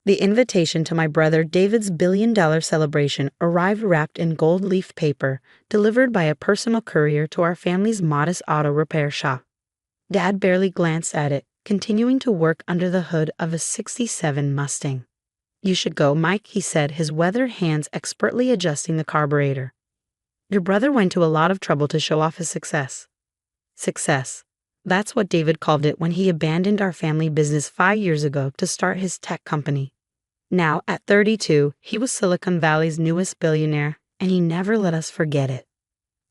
The invitation to my brother David's $1 billion celebration arrived wrapped in gold leaf paper, delivered by a personal courier to our family's modest auto repair shop. Dad barely glanced at it, continuing to work under the hood of a '67 Mustang. "You should go, Mike," he said, his weathered hands expertly adjusting the carburetor. "Your brother went to a lot of trouble to show off his success." Success. That's what David called it when he abandoned our family business 5 years ago to start his tech company. Now, at 32, he was Silicon Valley's newest billionaire, and he never let us forget it.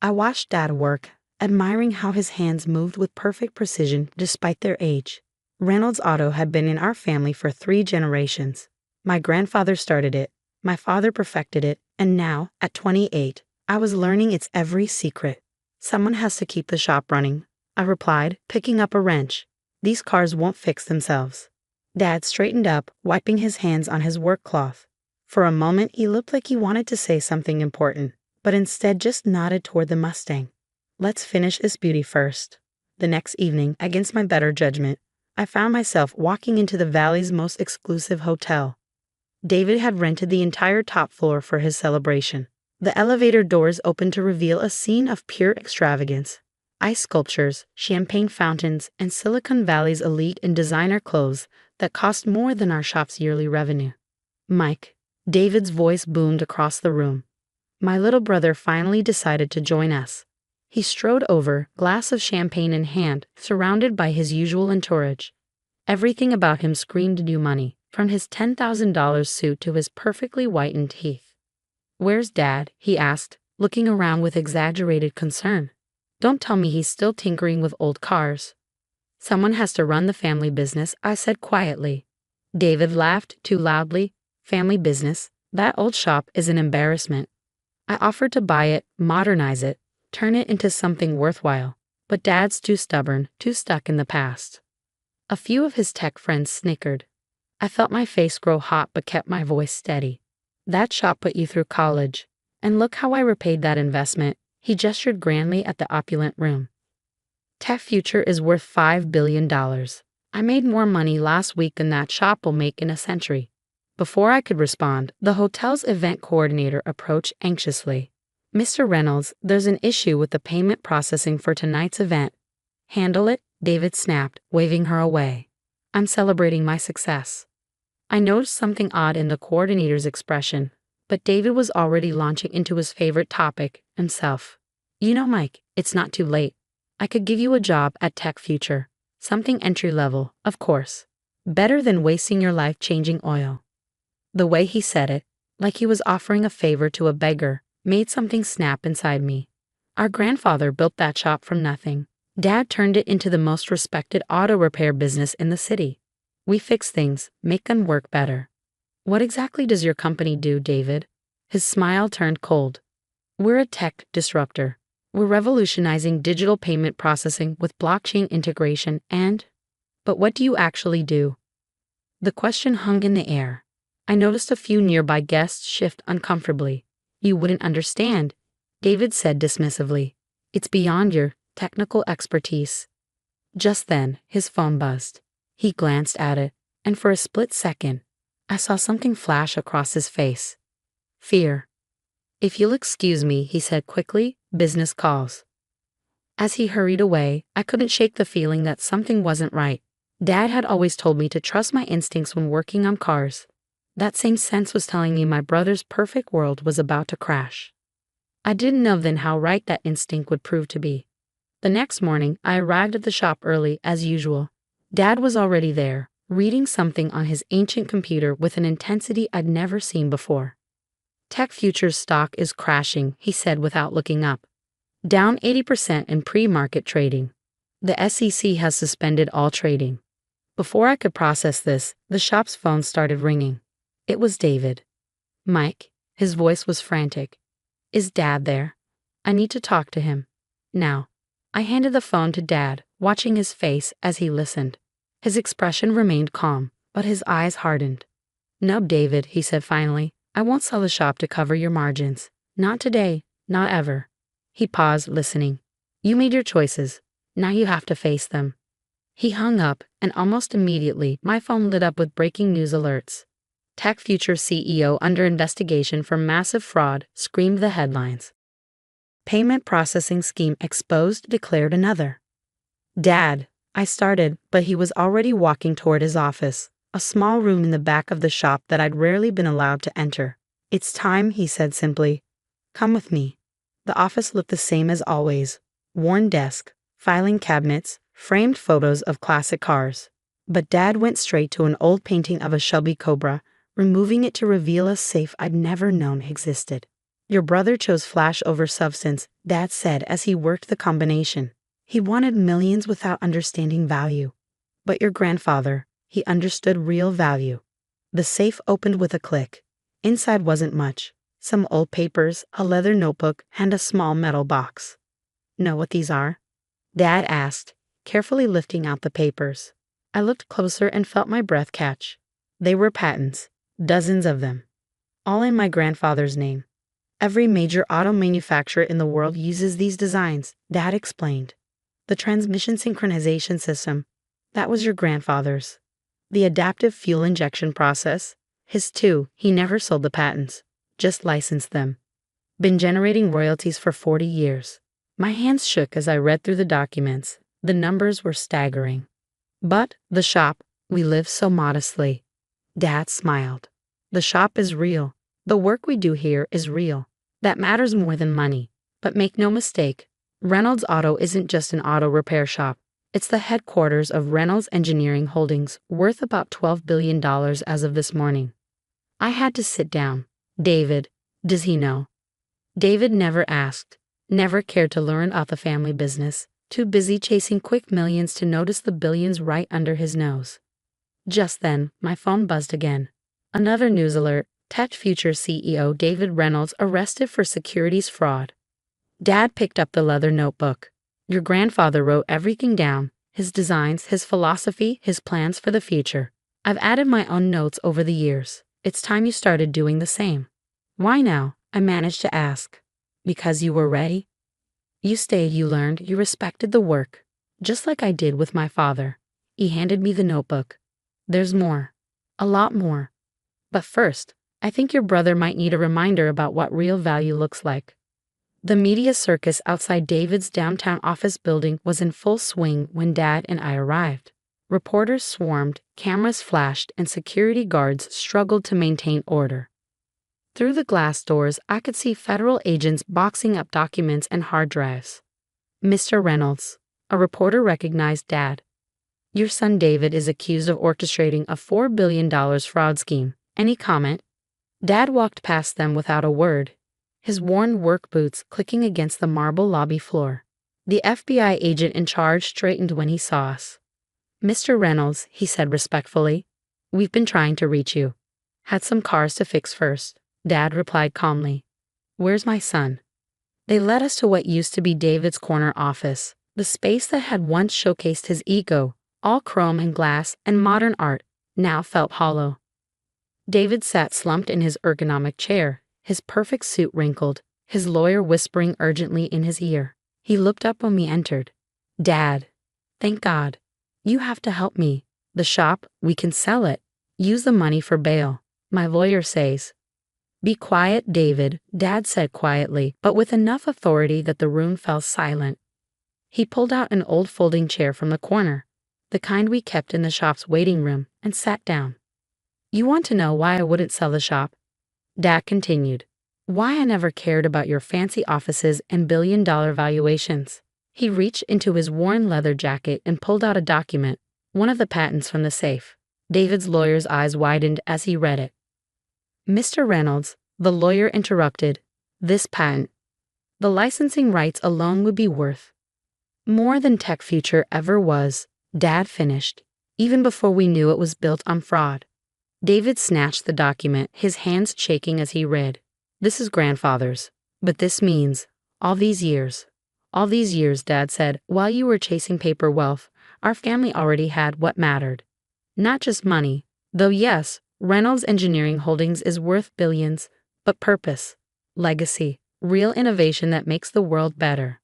I watched Dad work, admiring how his hands moved with perfect precision despite their age. Reynolds Auto had been in our family for 3 generations. My grandfather started it, my father perfected it, and now, at 28, I was learning its every secret. "Someone has to keep the shop running," I replied, picking up a wrench. "These cars won't fix themselves." Dad straightened up, wiping his hands on his work cloth. For a moment, he looked like he wanted to say something important, but instead just nodded toward the Mustang. "Let's finish this beauty first." The next evening, against my better judgment, I found myself walking into the Valley's most exclusive hotel. David had rented the entire top floor for his celebration. The elevator doors opened to reveal a scene of pure extravagance. Ice sculptures, champagne fountains, and Silicon Valley's elite and designer clothes that cost more than our shop's yearly revenue. "Mike," David's voice boomed across the room. My little brother finally decided to join us. He strode over, glass of champagne in hand, surrounded by his usual entourage. Everything about him screamed new money, from his $10,000 suit to his perfectly whitened teeth. "Where's Dad?" he asked, looking around with exaggerated concern. "Don't tell me he's still tinkering with old cars." "Someone has to run the family business," I said quietly. David laughed too loudly. "Family business? That old shop is an embarrassment." I offered to buy it, modernize it, turn it into something worthwhile, but Dad's too stubborn, too stuck in the past. A few of his tech friends snickered. I felt my face grow hot but kept my voice steady. "That shop put you through college, and look how I repaid that investment." He gestured grandly at the opulent room. "Tech Future is worth $5 billion. I made more money last week than that shop will make in a century." Before I could respond, the hotel's event coordinator approached anxiously. "Mr. Reynolds, there's an issue with the payment processing for tonight's event." "Handle it," David snapped, waving her away. "I'm celebrating my success." I noticed something odd in the coordinator's expression, but David was already launching into his favorite topic, himself. "You know, Mike, it's not too late. I could give you a job at Tech Future. Something entry-level, of course. Better than wasting your life changing oil." The way he said it, like he was offering a favor to a beggar, made something snap inside me. Our grandfather built that shop from nothing. Dad turned it into the most respected auto repair business in the city. We fix things, make them work better. "What exactly does your company do, David?" His smile turned cold. "We're a tech disruptor. We're revolutionizing digital payment processing with blockchain integration and—" "But what do you actually do?" The question hung in the air. I noticed a few nearby guests shift uncomfortably. "You wouldn't understand," David said dismissively. "It's beyond your technical expertise." Just then, his phone buzzed. He glanced at it, and for a split second, I saw something flash across his face. Fear. "If you'll excuse me," he said quickly, "business calls." As he hurried away, I couldn't shake the feeling that something wasn't right. Dad had always told me to trust my instincts when working on cars. That same sense was telling me my brother's perfect world was about to crash. I didn't know then how right that instinct would prove to be. The next morning, I arrived at the shop early, as usual. Dad was already there, reading something on his ancient computer with an intensity I'd never seen before. "Tech Future's stock is crashing," he said without looking up. "Down 80% in pre-market trading. The SEC has suspended all trading." Before I could process this, the shop's phone started ringing. It was David. "Mike," his voice was frantic. "Is Dad there? I need to talk to him. Now." I handed the phone to Dad, watching his face as he listened. His expression remained calm, but his eyes hardened. "No, David," he said finally. "I won't sell the shop to cover your margins. Not today, not ever." He paused, listening. "You made your choices. Now you have to face them." He hung up, and almost immediately, my phone lit up with breaking news alerts. Tech Future CEO under investigation for massive fraud, screamed the headlines. Payment processing scheme exposed, declared another. Dad, I started, but he was already walking toward his office, a small room in the back of the shop that I'd rarely been allowed to enter. It's time, he said simply. Come with me. The office looked the same as always. Worn desk, filing cabinets, framed photos of classic cars. But Dad went straight to an old painting of a Shelby Cobra, removing it to reveal a safe I'd never known existed. Your brother chose flash over substance, Dad said as he worked the combination. He wanted millions without understanding value. But your grandfather, he understood real value. The safe opened with a click. Inside wasn't much. Some old papers, a leather notebook, and a small metal box. Know what these are? Dad asked, carefully lifting out the papers. I looked closer and felt my breath catch. They were patents, dozens of them. All in my grandfather's name. Every major auto manufacturer in the world uses these designs, Dad explained. The transmission synchronization system, that was your grandfather's. The adaptive fuel injection process, his too. He never sold the patents, just licensed them. Been generating royalties for 40 years. My hands shook as I read through the documents. The numbers were staggering. But the shop, we live so modestly. Dad smiled. The shop is real. The work we do here is real. That matters more than money. But make no mistake, Reynolds Auto isn't just an auto repair shop. It's the headquarters of Reynolds Engineering Holdings, worth about $12 billion as of this morning. I had to sit down. David, does he know? David never asked, never cared to learn about the family business, too busy chasing quick millions to notice the billions right under his nose. Just then, my phone buzzed again. Another news alert, Tech Future CEO David Reynolds arrested for securities fraud. Dad picked up the leather notebook. Your grandfather wrote everything down, his designs, his philosophy, his plans for the future. I've added my own notes over the years. It's time you started doing the same. Why now? I managed to ask. Because you were ready? You stayed, you learned, you respected the work. Just like I did with my father. He handed me the notebook. There's more. A lot more. But first, I think your brother might need a reminder about what real value looks like. The media circus outside David's downtown office building was in full swing when Dad and I arrived. Reporters swarmed, cameras flashed, and security guards struggled to maintain order. Through the glass doors, I could see federal agents boxing up documents and hard drives. Mr. Reynolds, a reporter recognized Dad. Your son David is accused of orchestrating a $4 billion fraud scheme. Any comment? Dad walked past them without a word, his worn work boots clicking against the marble lobby floor. The FBI agent in charge straightened when he saw us. Mr. Reynolds, he said respectfully, we've been trying to reach you. Had some cars to fix first, Dad replied calmly. Where's my son? They led us to what used to be David's corner office, the space that had once showcased his ego, all chrome and glass and modern art, now felt hollow. David sat slumped in his ergonomic chair, his perfect suit wrinkled, his lawyer whispering urgently in his ear. He looked up when we entered. Dad, thank God. You have to help me. The shop, we can sell it. Use the money for bail. My lawyer says. Be quiet, David, Dad said quietly, but with enough authority that the room fell silent. He pulled out an old folding chair from the corner, the kind we kept in the shop's waiting room, and sat down. You want to know why I wouldn't sell the shop? Dad continued. Why I never cared about your fancy offices and billion-dollar valuations. He reached into his worn leather jacket and pulled out a document, one of the patents from the safe. David's lawyer's eyes widened as he read it. Mr. Reynolds, the lawyer interrupted, this patent. The licensing rights alone would be worth more than Tech Future ever was, Dad finished, even before we knew it was built on fraud. David snatched the document, his hands shaking as he read. This is grandfather's, but this means, all these years, Dad said, while you were chasing paper wealth, our family already had what mattered. Not just money, though yes, Reynolds Engineering Holdings is worth billions, but purpose, legacy, real innovation that makes the world better.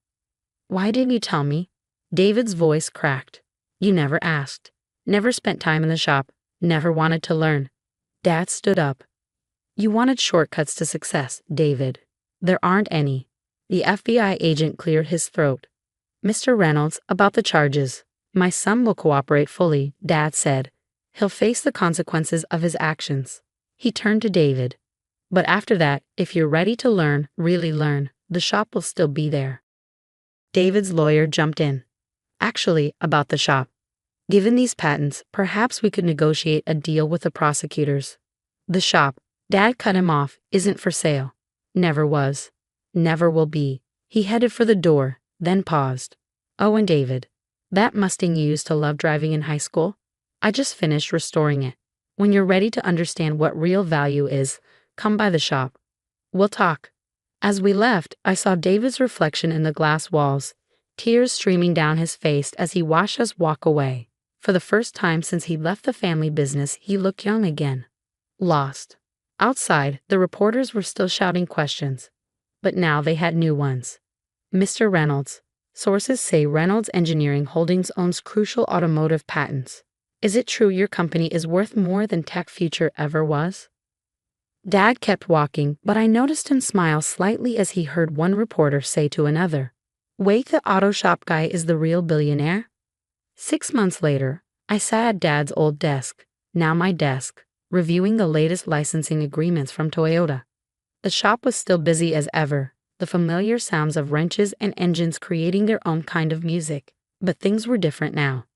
Why didn't you tell me? David's voice cracked. You never asked, never spent time in the shop, never wanted to learn. Dad stood up. You wanted shortcuts to success, David. There aren't any. The FBI agent cleared his throat. Mr. Reynolds, about the charges. My son will cooperate fully, Dad said. He'll face the consequences of his actions. He turned to David. But after that, if you're ready to learn, really learn, the shop will still be there. David's lawyer jumped in. Actually, about the shop. Given these patents, perhaps we could negotiate a deal with the prosecutors. The shop, Dad cut him off, isn't for sale. Never was. Never will be. He headed for the door, then paused. Oh, and David. That Mustang you used to love driving in high school? I just finished restoring it. When you're ready to understand what real value is, come by the shop. We'll talk. As we left, I saw David's reflection in the glass walls, tears streaming down his face as he watched us walk away. For the first time since he left the family business, he looked young again. Lost. Outside, the reporters were still shouting questions. But now they had new ones. Mr. Reynolds. Sources say Reynolds Engineering Holdings owns crucial automotive patents. Is it true your company is worth more than Tech Future ever was? Dad kept walking, but I noticed him smile slightly as he heard one reporter say to another, "Wait, the auto shop guy is the real billionaire?" 6 months later, I sat at Dad's old desk, now my desk, reviewing the latest licensing agreements from Toyota. The shop was still busy as ever, the familiar sounds of wrenches and engines creating their own kind of music, but things were different now.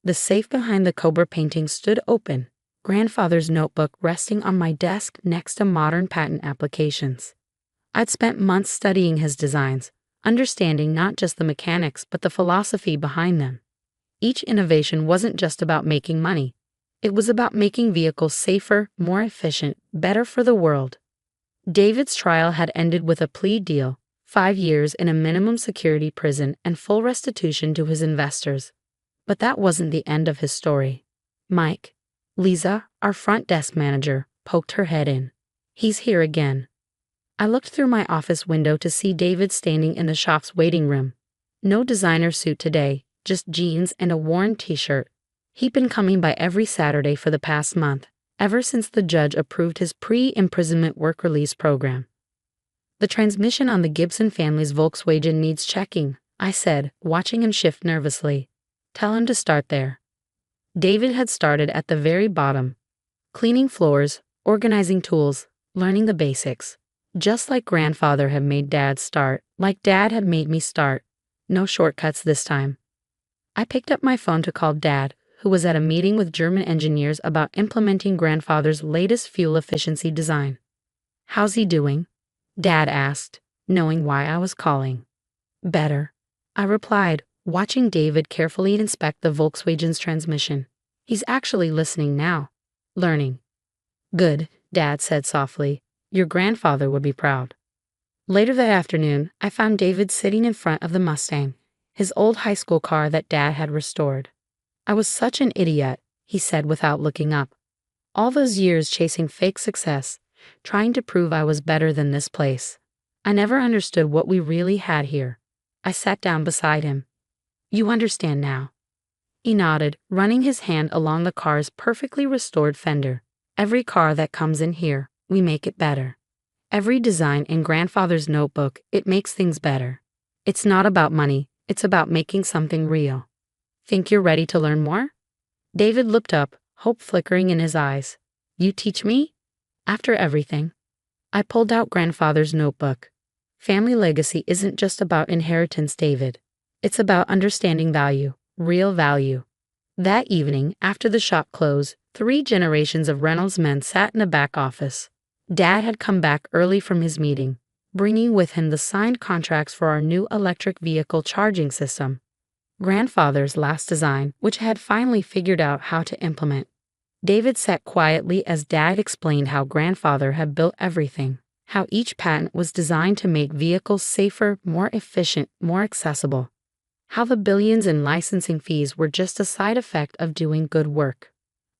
The safe behind the Cobra painting stood open, Grandfather's notebook resting on my desk next to modern patent applications. I'd spent months studying his designs, understanding not just the mechanics but the philosophy behind them. Each innovation wasn't just about making money. It was about making vehicles safer, more efficient, better for the world. David's trial had ended with a plea deal, 5 years in a minimum security prison and full restitution to his investors. But that wasn't the end of his story. Mike, Lisa, our front desk manager, poked her head in. He's here again. I looked through my office window to see David standing in the shop's waiting room. No designer suit today, just jeans and a worn t-shirt. He'd been coming by every Saturday for the past month, ever since the judge approved his pre-imprisonment work release program. The transmission on the Gibson family's Volkswagen needs checking, I said, watching him shift nervously. Tell him to start there. David had started at the very bottom, cleaning floors, organizing tools, learning the basics. Just like Grandfather had made Dad start, like Dad had made me start. No shortcuts this time. I picked up my phone to call Dad, who was at a meeting with German engineers about implementing Grandfather's latest fuel efficiency design. How's he doing? Dad asked, knowing why I was calling. Better, I replied, watching David carefully inspect the Volkswagen's transmission. He's actually listening now. Learning. Good, Dad said softly. Your grandfather would be proud. Later that afternoon, I found David sitting in front of the Mustang, his old high school car that Dad had restored. I was such an idiot, he said without looking up. All those years chasing fake success, trying to prove I was better than this place. I never understood what we really had here. I sat down beside him. You understand now. He nodded, running his hand along the car's perfectly restored fender. Every car that comes in here, we make it better. Every design in Grandfather's notebook, it makes things better. It's not about money, it's about making something real. Think you're ready to learn more? David looked up, hope flickering in his eyes. You teach me? After everything. I pulled out Grandfather's notebook. Family legacy isn't just about inheritance, David. It's about understanding value, real value. That evening, after the shop closed, 3 generations of Reynolds men sat in the back office. Dad had come back early from his meeting, bringing with him the signed contracts for our new electric vehicle charging system. Grandfather's last design, which I had finally figured out how to implement. David sat quietly as Dad explained how Grandfather had built everything, how each patent was designed to make vehicles safer, more efficient, more accessible. How the billions in licensing fees were just a side effect of doing good work.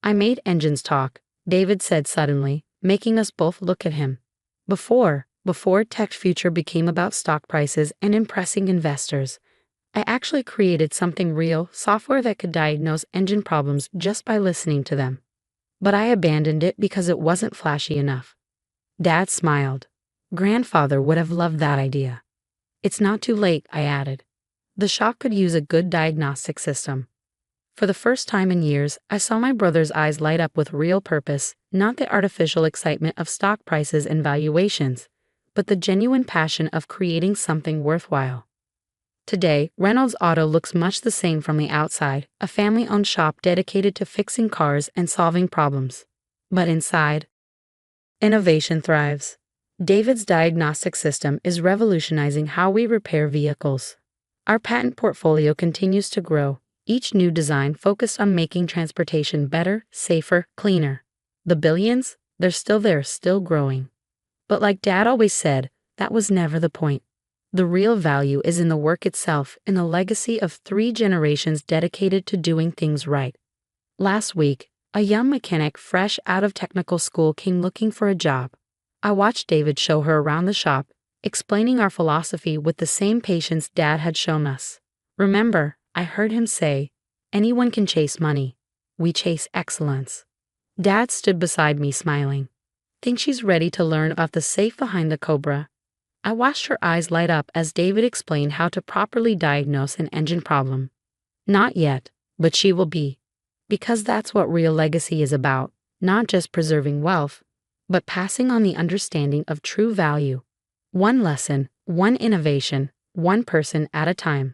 I made engines talk, David said suddenly, making us both look at him. Before Tech Future became about stock prices and impressing investors, I actually created something real, software that could diagnose engine problems just by listening to them. but I abandoned it because it wasn't flashy enough. Dad smiled. Grandfather would have loved that idea. It's not too late, I added. The shop could use a good diagnostic system. For the first time in years, I saw my brother's eyes light up with real purpose, not the artificial excitement of stock prices and valuations, but the genuine passion of creating something worthwhile. Today, Reynolds Auto looks much the same from the outside, a family-owned shop dedicated to fixing cars and solving problems. But inside, innovation thrives. David's diagnostic system is revolutionizing how we repair vehicles. Our patent portfolio continues to grow, each new design focused on making transportation better, safer, cleaner. The billions, they're still there, still growing. But like Dad always said, that was never the point. The real value is in the work itself, in the legacy of 3 generations dedicated to doing things right. Last week, a young mechanic fresh out of technical school came looking for a job. I watched David show her around the shop, explaining our philosophy with the same patience Dad had shown us. Remember, I heard him say, anyone can chase money. We chase excellence. Dad stood beside me smiling. Think she's ready to learn about the safe behind the Cobra? I watched her eyes light up as David explained how to properly diagnose an engine problem. Not yet, but she will be. Because that's what real legacy is about, not just preserving wealth, but passing on the understanding of true value. One lesson, one innovation, one person at a time.